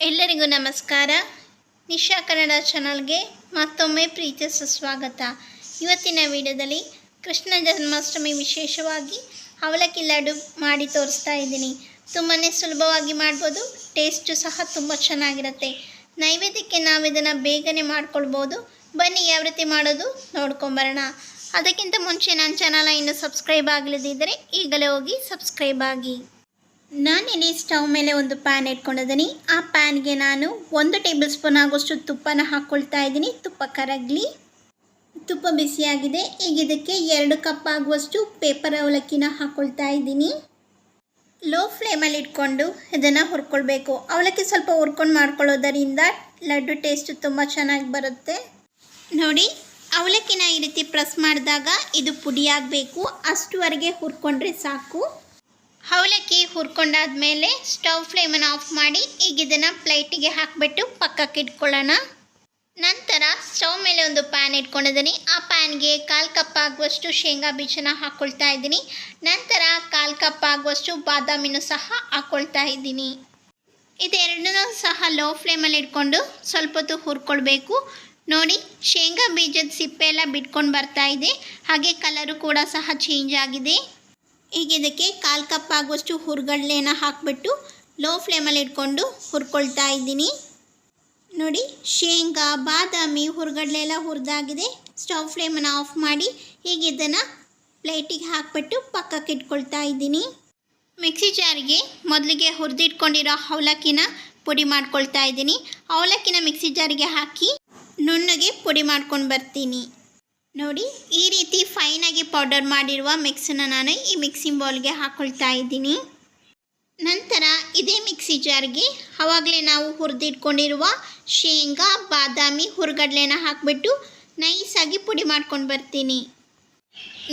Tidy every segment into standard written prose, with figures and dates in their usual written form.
ಎಲ್ಲರಿಗೂ ನಮಸ್ಕಾರ. ನಿಶಾ ಕನ್ನಡ ಚಾನಲ್ಗೆ ಮತ್ತೊಮ್ಮೆ ಪ್ರೀತಿಯ ಸುಸ್ವಾಗತ. ಇವತ್ತಿನ ವಿಡಿಯೋದಲ್ಲಿ ಕೃಷ್ಣ ಜನ್ಮಾಷ್ಟಮಿ ವಿಶೇಷವಾಗಿ ಅವಲಕ್ಕಿ ಲಡ್ಡು ಮಾಡಿ ತೋರಿಸ್ತಾ ಇದ್ದೀನಿ. ತುಂಬಾ ಸುಲಭವಾಗಿ ಮಾಡ್ಬೋದು, ಟೇಸ್ಟು ಸಹ ತುಂಬ ಚೆನ್ನಾಗಿರುತ್ತೆ. ನೈವೇದ್ಯಕ್ಕೆ ನಾವು ಇದನ್ನು ಬೇಗನೆ ಮಾಡ್ಕೊಳ್ಬೋದು. ಬನ್ನಿ ಯಾವ ರೀತಿ ಮಾಡೋದು ನೋಡ್ಕೊಂಬರೋಣ. ಅದಕ್ಕಿಂತ ಮುಂಚೆ ನನ್ನ ಚಾನಲ್ ಇನ್ನೂ ಸಬ್ಸ್ಕ್ರೈಬ್ ಆಗಲಿದ್ದರೆ ಈಗಲೇ ಹೋಗಿ ಸಬ್ಸ್ಕ್ರೈಬ್ ಆಗಿ. ನಾನಿಲ್ಲಿ ಸ್ಟವ್ ಮೇಲೆ ಒಂದು ಪ್ಯಾನ್ ಇಟ್ಕೊಂಡಿದ್ದೀನಿ. ಆ ಪ್ಯಾನ್ಗೆ ನಾನು 1 ಟೇಬಲ್ ಸ್ಪೂನ್ ಆಗೋಷ್ಟು ತುಪ್ಪನ ಹಾಕ್ಕೊಳ್ತಾ ಇದ್ದೀನಿ. ತುಪ್ಪ ಕರಗಲಿ. ತುಪ್ಪ ಬಿಸಿಯಾಗಿದೆ. ಈಗ ಇದಕ್ಕೆ 2 ಕಪ್ ಆಗುವಷ್ಟು ಪೇಪರ್ ಅವಲಕ್ಕಿನ ಹಾಕ್ಕೊಳ್ತಾ ಇದ್ದೀನಿ. ಲೋ ಫ್ಲೇಮಲ್ಲಿ ಇಟ್ಕೊಂಡು ಇದನ್ನು ಹುರ್ಕೊಳ್ಬೇಕು. ಅವಲಕ್ಕಿ ಸ್ವಲ್ಪ ಹುರ್ಕೊಂಡು ಮಾಡ್ಕೊಳ್ಳೋದರಿಂದ ಲಡ್ಡು ಟೇಸ್ಟ್ ತುಂಬ ಚೆನ್ನಾಗಿ ಬರುತ್ತೆ. ನೋಡಿ, ಅವಲಕ್ಕಿನ ಈ ರೀತಿ ಪ್ರೆಸ್ ಮಾಡಿದಾಗ ಇದು ಪುಡಿ ಆಗಬೇಕು. ಅಷ್ಟುವರೆಗೆ ಹುರ್ಕೊಂಡ್ರೆ ಸಾಕು. ಅವಲಕ್ಕಿ ಹುರ್ಕೊಂಡಾದ್ಮೇಲೆ ಸ್ಟವ್ ಫ್ಲೇಮನ್ನು ಆಫ್ ಮಾಡಿ ಈಗ ಇದನ್ನು ಪ್ಲೇಟಿಗೆ ಹಾಕಿಬಿಟ್ಟು ಪಕ್ಕಕ್ಕೆ ಇಟ್ಕೊಳ್ಳೋಣ. ನಂತರ ಸ್ಟವ್ ಮೇಲೆ ಒಂದು ಪ್ಯಾನ್ ಇಟ್ಕೊಂಡಿದ್ದೀನಿ. ಆ ಪ್ಯಾನ್ಗೆ 1/4 ಕಪ್ ಆಗುವಷ್ಟು ಶೇಂಗಾ ಬೀಜನ ಹಾಕ್ಕೊಳ್ತಾ ಇದ್ದೀನಿ. ನಂತರ 1/4 ಕಪ್ ಆಗುವಷ್ಟು ಬಾದಾಮಿನೂ ಸಹ ಹಾಕ್ಕೊಳ್ತಾ ಇದ್ದೀನಿ. ಇದೆರಡನ್ನೂ ಸಹ ಲೋ ಫ್ಲೇಮಲ್ಲಿ ಇಟ್ಕೊಂಡು ಸ್ವಲ್ಪ ಹೊತ್ತು ಹುರ್ಕೊಳ್ಬೇಕು. ನೋಡಿ, ಶೇಂಗಾ ಬೀಜದ ಸಿಪ್ಪೆ ಎಲ್ಲ ಬಿಟ್ಕೊಂಡು ಬರ್ತಾ ಇದೆ. ಹಾಗೆ ಕಲರು ಕೂಡ ಸಹ ಚೇಂಜ್ ಆಗಿದೆ. ಈಗ ಇದಕ್ಕೆ 1/4 ಕಪ್ ಆಗುವಷ್ಟು ಹುರ್ಗಡ್ಲೆನ ಹಾಕಿಬಿಟ್ಟು ಲೋ ಫ್ಲೇಮಲ್ಲಿ ಇಟ್ಕೊಂಡು ಹುರ್ಕೊಳ್ತಾ ಇದ್ದೀನಿ. ನೋಡಿ, ಶೇಂಗಾ ಬಾದಾಮಿ ಹುರ್ಗಡ್ಲೆ ಎಲ್ಲ ಹುರಿದಾಗಿದೆ. ಸ್ಟವ್ ಫ್ಲೇಮನ್ನು ಆಫ್ ಮಾಡಿ ಈಗ ಇದನ್ನು ಪ್ಲೇಟಿಗೆ ಹಾಕಿಬಿಟ್ಟು ಪಕ್ಕಕ್ಕೆ ಇಟ್ಕೊಳ್ತಾ ಇದ್ದೀನಿ. ಮಿಕ್ಸಿ ಜಾರಿಗೆ ಮೊದಲಿಗೆ ಹುರಿದಿಟ್ಕೊಂಡಿರೋ ಅವಲಕ್ಕಿನ ಪುಡಿ ಮಾಡ್ಕೊಳ್ತಾ ಇದ್ದೀನಿ. ಅವಲಕ್ಕಿನ ಮಿಕ್ಸಿ ಜಾರಿಗೆ ಹಾಕಿ ನುಣ್ಣಗೆ ಪುಡಿ ಮಾಡ್ಕೊಂಡು ಬರ್ತೀನಿ. ನೋಡಿ, ಈ ರೀತಿ ಫೈನಾಗಿ ಪೌಡರ್ ಮಾಡಿರುವ ಮಿಕ್ಸನ್ನು ನಾನು ಈ ಮಿಕ್ಸಿಂಗ್ ಬೌಲ್ಗೆ ಹಾಕ್ಕೊಳ್ತಾ ಇದ್ದೀನಿ. ನಂತರ ಇದೇ ಮಿಕ್ಸಿ ಜಾರ್ಗೆ ಆವಾಗಲೇ ನಾವು ಹುರಿದಿಟ್ಕೊಂಡಿರುವ ಶೇಂಗಾ ಬಾದಾಮಿ ಹುರ್ಗಡ್ಲೆನ ಹಾಕಿಬಿಟ್ಟು ನೈಸಾಗಿ ಪುಡಿ ಮಾಡ್ಕೊಂಡು ಬರ್ತೀನಿ.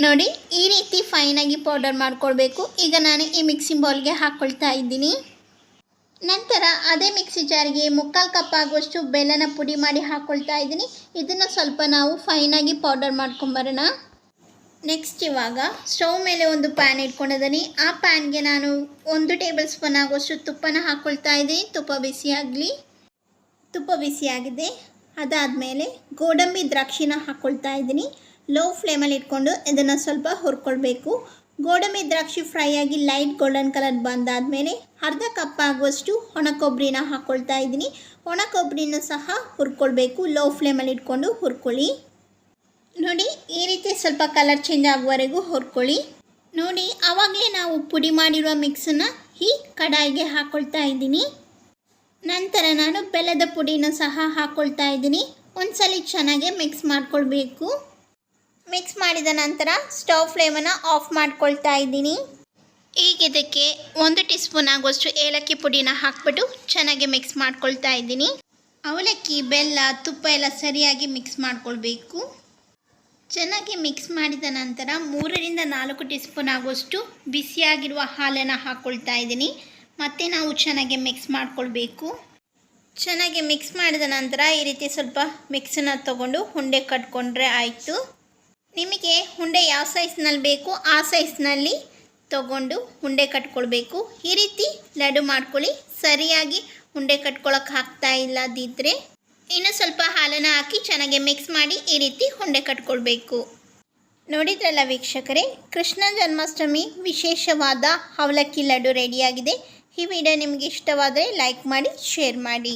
ನೋಡಿ, ಈ ರೀತಿ ಫೈನಾಗಿ ಪೌಡರ್ ಮಾಡ್ಕೊಳ್ಬೇಕು. ಈಗ ನಾನು ಈ ಮಿಕ್ಸಿಂಗ್ ಬೌಲ್ಗೆ ಹಾಕ್ಕೊಳ್ತಾ ಇದ್ದೀನಿ. ನಂತರ ಅದೇ ಮಿಕ್ಸಿ ಜಾರ್ಗೆ 3/4 ಕಪ್ ಆಗುವಷ್ಟು ಬೆಲ್ಲನ ಪುಡಿ ಮಾಡಿ ಹಾಕ್ಕೊಳ್ತಾ ಇದ್ದೀನಿ. ಇದನ್ನು ಸ್ವಲ್ಪ ನಾವು ಫೈನಾಗಿ ಪೌಡರ್ ಮಾಡ್ಕೊಂಬರೋಣ. ನೆಕ್ಸ್ಟ್ ಇವಾಗ ಸ್ಟವ್ ಮೇಲೆ ಒಂದು ಪ್ಯಾನ್ ಇಟ್ಕೊಂಡಿದ್ದೀನಿ. ಆ ಪ್ಯಾನ್ಗೆ ನಾನು 1 ಟೇಬಲ್ ಸ್ಪೂನ್ ಆಗುವಷ್ಟು ತುಪ್ಪನ ಹಾಕ್ಕೊಳ್ತಾ ಇದ್ದೀನಿ. ತುಪ್ಪ ಬಿಸಿಯಾಗಲಿ. ತುಪ್ಪ ಬಿಸಿಯಾಗಿದೆ. ಅದಾದಮೇಲೆ ಗೋಡಂಬಿ ದ್ರಾಕ್ಷಿನ ಹಾಕ್ಕೊಳ್ತಾ ಇದ್ದೀನಿ. ಲೋ ಫ್ಲೇಮಲ್ಲಿ ಇಟ್ಕೊಂಡು ಇದನ್ನು ಸ್ವಲ್ಪ ಹುರ್ಕೊಳ್ಬೇಕು. ಗೋಡಂಬಿ ದ್ರಾಕ್ಷಿ ಫ್ರೈ ಆಗಿ ಲೈಟ್ ಗೋಲ್ಡನ್ ಕಲರ್ ಬಂದಾದಮೇಲೆ 1/2 ಕಪ್ ಆಗುವಷ್ಟು ಒಣ ಕೊಬ್ಬರಿನ ಹಾಕ್ಕೊಳ್ತಾ ಇದ್ದೀನಿ. ಒಣ ಕೊಬ್ಬರಿನೂ ಸಹ ಹುರ್ಕೊಳ್ಬೇಕು. ಲೋ ಫ್ಲೇಮಲ್ಲಿ ಇಟ್ಕೊಂಡು ಹುರ್ಕೊಳ್ಳಿ. ನೋಡಿ, ಈ ರೀತಿ ಸ್ವಲ್ಪ ಕಲರ್ ಚೇಂಜ್ ಆಗುವವರೆಗೂ ಹುರ್ಕೊಳ್ಳಿ. ನೋಡಿ, ಆವಾಗಲೇ ನಾವು ಪುಡಿ ಮಾಡಿರುವ ಮಿಕ್ಸನ್ನು ಈ ಕಡಾಯಿಗೆ ಹಾಕ್ಕೊಳ್ತಾ ಇದ್ದೀನಿ. ನಂತರ ನಾನು ಬೆಲ್ಲದ ಪುಡಿನೂ ಸಹ ಹಾಕ್ಕೊಳ್ತಾ ಇದ್ದೀನಿ. ಒಂದ್ಸಲ ಚೆನ್ನಾಗಿ ಮಿಕ್ಸ್ ಮಾಡ್ಕೊಳ್ಬೇಕು. ಮಿಕ್ಸ್ ಮಾಡಿದ ನಂತರ ಸ್ಟವ್ ಫ್ಲೇಮನ್ನು ಆಫ್ ಮಾಡ್ಕೊಳ್ತಾ ಇದ್ದೀನಿ. ಈಗ ಇದಕ್ಕೆ 1 ಟೀ ಸ್ಪೂನ್ ಆಗುವಷ್ಟು ಏಲಕ್ಕಿ ಪುಡಿನ ಹಾಕ್ಬಿಟ್ಟು ಚೆನ್ನಾಗಿ ಮಿಕ್ಸ್ ಮಾಡ್ಕೊಳ್ತಾ ಇದ್ದೀನಿ. ಅವಲಕ್ಕಿ, ಬೆಲ್ಲ, ತುಪ್ಪ ಎಲ್ಲ ಸರಿಯಾಗಿ ಮಿಕ್ಸ್ ಮಾಡ್ಕೊಳ್ಬೇಕು. ಚೆನ್ನಾಗಿ ಮಿಕ್ಸ್ ಮಾಡಿದ ನಂತರ 3ರಿಂದ 4 ಟೀ ಸ್ಪೂನ್ ಆಗುವಷ್ಟು ಬಿಸಿಯಾಗಿರುವ ಹಾಲನ್ನು ಹಾಕ್ಕೊಳ್ತಾ ಇದ್ದೀನಿ. ಮತ್ತು ನಾವು ಚೆನ್ನಾಗಿ ಮಿಕ್ಸ್ ಮಾಡ್ಕೊಳ್ಬೇಕು. ಚೆನ್ನಾಗಿ ಮಿಕ್ಸ್ ಮಾಡಿದ ನಂತರ ಈ ರೀತಿ ಸ್ವಲ್ಪ ಮಿಕ್ಸನ್ನು ತಗೊಂಡು ಉಂಡೆ ಕಟ್ಕೊಂಡ್ರೆ ಆಯಿತು. ನಿಮಗೆ ಉಂಡೆ ಯಾವ ಸೈಜ್ನಲ್ಲಿ ಬೇಕು ಆ ಸೈಜ್ನಲ್ಲಿ ತಗೊಂಡು ಉಂಡೆ ಕಟ್ಕೊಳ್ಬೇಕು. ಈ ರೀತಿ ಲಡ್ಡು ಮಾಡ್ಕೊಳ್ಳಿ. ಸರಿಯಾಗಿ ಉಂಡೆ ಕಟ್ಕೊಳ್ಳೋಕೆ ಆಗ್ತಾ ಇಲ್ಲದಿದ್ದರೆ ಇನ್ನೂ ಸ್ವಲ್ಪ ಹಾಲನ್ನು ಹಾಕಿ ಚೆನ್ನಾಗಿ ಮಿಕ್ಸ್ ಮಾಡಿ ಈ ರೀತಿ ಉಂಡೆ ಕಟ್ಕೊಳ್ಬೇಕು. ನೋಡಿದ್ರಲ್ಲ ವೀಕ್ಷಕರೇ, ಕೃಷ್ಣ ಜನ್ಮಾಷ್ಟಮಿ ವಿಶೇಷವಾದ ಅವಲಕ್ಕಿ ಲಡ್ಡು ರೆಡಿಯಾಗಿದೆ. ಈ ವಿಡಿಯೋ ನಿಮಗೆ ಇಷ್ಟವಾದರೆ ಲೈಕ್ ಮಾಡಿ, ಶೇರ್ ಮಾಡಿ.